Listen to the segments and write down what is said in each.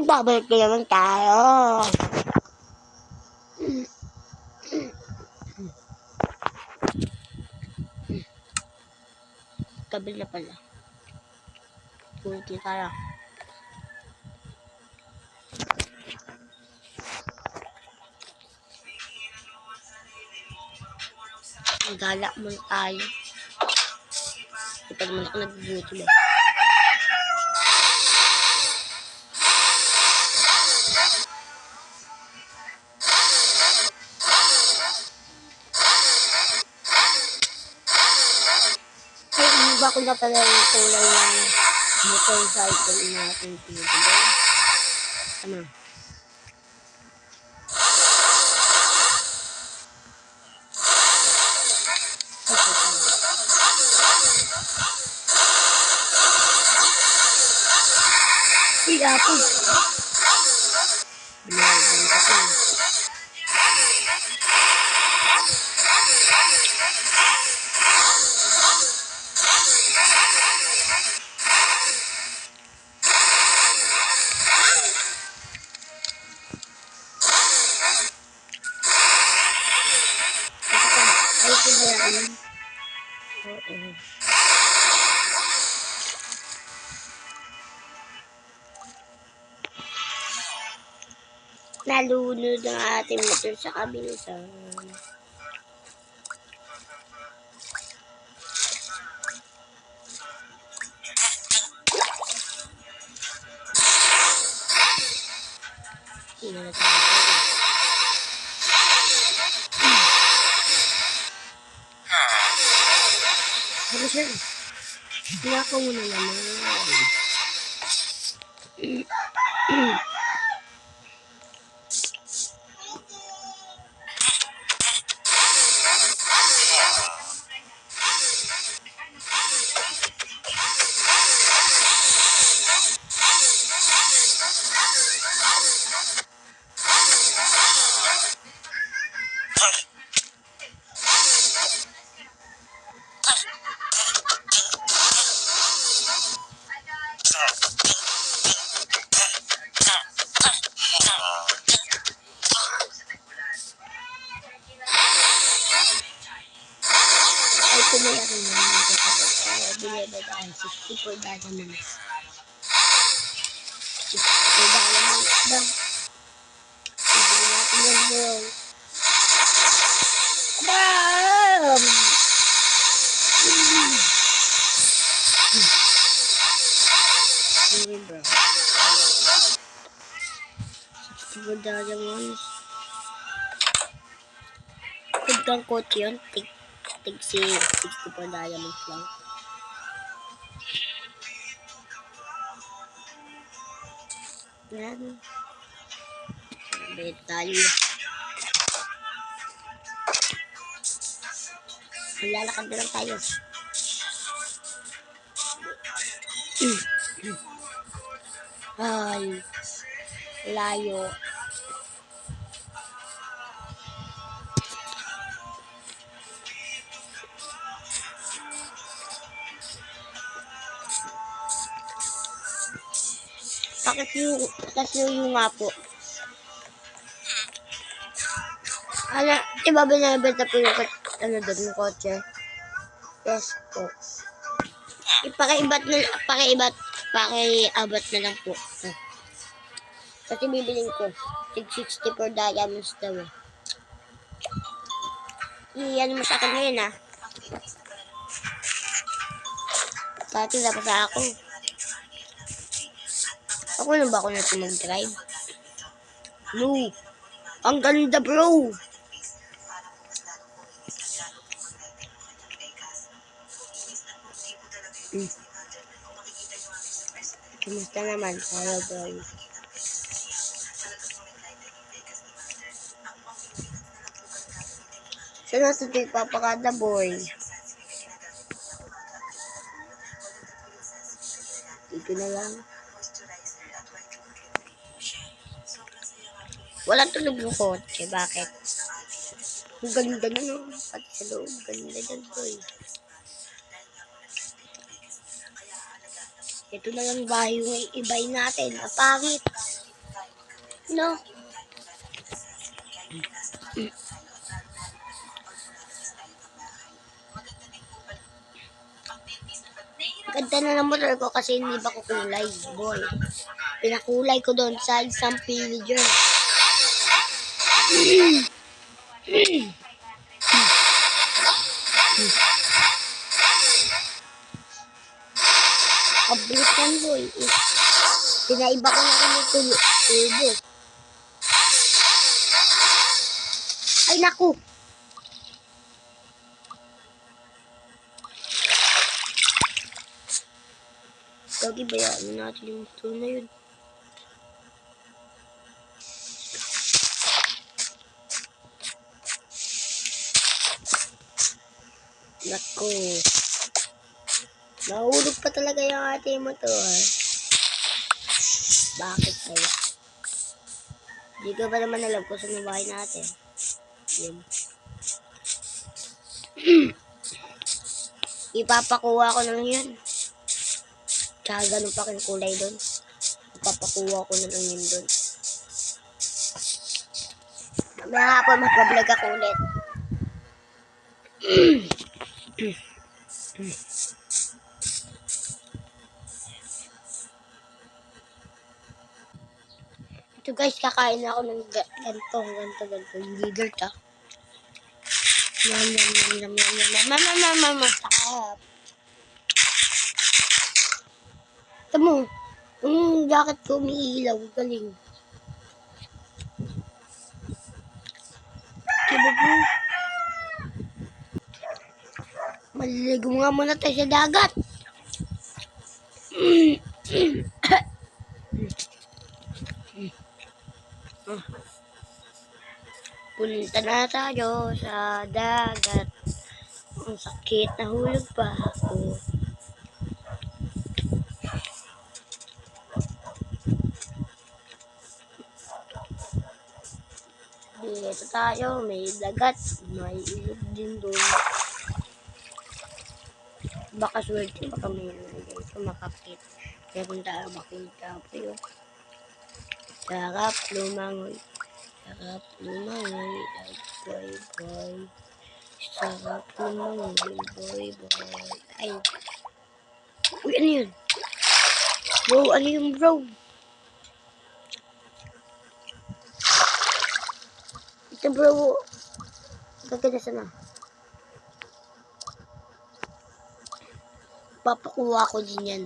Babalik na naman tayo. Tabil na pala. Kulit na tayo. Gala muna tayo. Di pa naman ako nag-beauty ba? Iba ko na pala yung kulay ng motorcycle natin dito. Ano? Uy, ako. Binayagan ka pa. Nalunod ang ating motor sa kabilisan. Ano siya? Pinako mo na naman. Ay, kumaya ko na binibig ang 64 diamonds. 64 diamonds daw. Hindi natin yung bro. Bam! Hindi bro. 64 diamonds. Kung kang coach yun, tig si 64 diamonds lang. Yan. Sabi tayo. Lalakad na lang tayo. Ay. Layo. Bakit yung nga po? Ano, diba binibenta po yung doon yung kotse? Yes po. Pakiabot na lang po. Kasi bibiling ko. 64 diamonds daw. Iyan mo sa akin ngayon ha. Dati dapat sa ako. Ako na ba ako na ito mag-drive? No. Ang ganda bro. Kumusta naman? Hello bro. Saan natin ito ipapakada boy? Dito na lang. Walang tulog yung kotse. Bakit? Ang ganda na no. Pati sa loob. Ganda dyan boy. Ito na lang bahay yung ibay natin. Apangit. No. Ganda na ng motor ko kasi hindi ba ko kulay, boy. Pinakulay ko doon sa isang pillager. Pabilis yan, boy. Pinaiba ko na rin yung turbo. Ay, naku! Gagi, bayaan natin yung motor na yun. Naku. Nahulog pa talaga yung ating motor. Bakit kaya? Hindi ka ba naman alam kung saan bahay natin? Yun. Ipapakuha ko na lang yan. Tsaka ganun pa kin kulay doon. Ipapakuha ko na lang yun doon. Mamaya nga po mag-vlog ako ulit. Ito guys, kakain ako ng ganito. Hindi dirt ah. Yum. Mama. Sarap. Ito mo. Yung jacket ko umiilaw. Galing. Diba po? Maliligo nga muna tayo sa dagat. Punta na tayo sa dagat. Ang sakit, nahulog pa ako. Dito tayo, may dagat, may ilog din doon. Baka swerte pa kami dito makakit. Kaya punta makita po yun. Sarap lumangoy. Boy. Sarap lumangoy, boy. Ay. Uy, ano yun? Bro, ano yung bro? Ito bro. Gaganda sana. Papakuha ko din yan.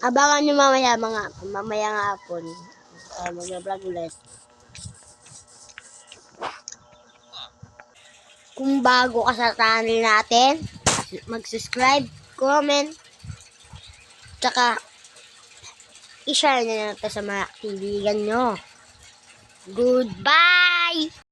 Abangan nyo mamaya nga hapon. Mag-vlog ulit. Kung bago ka sa channel natin, mag-subscribe, comment, tsaka i-share na natin sa mga kaibigan nyo. Goodbye!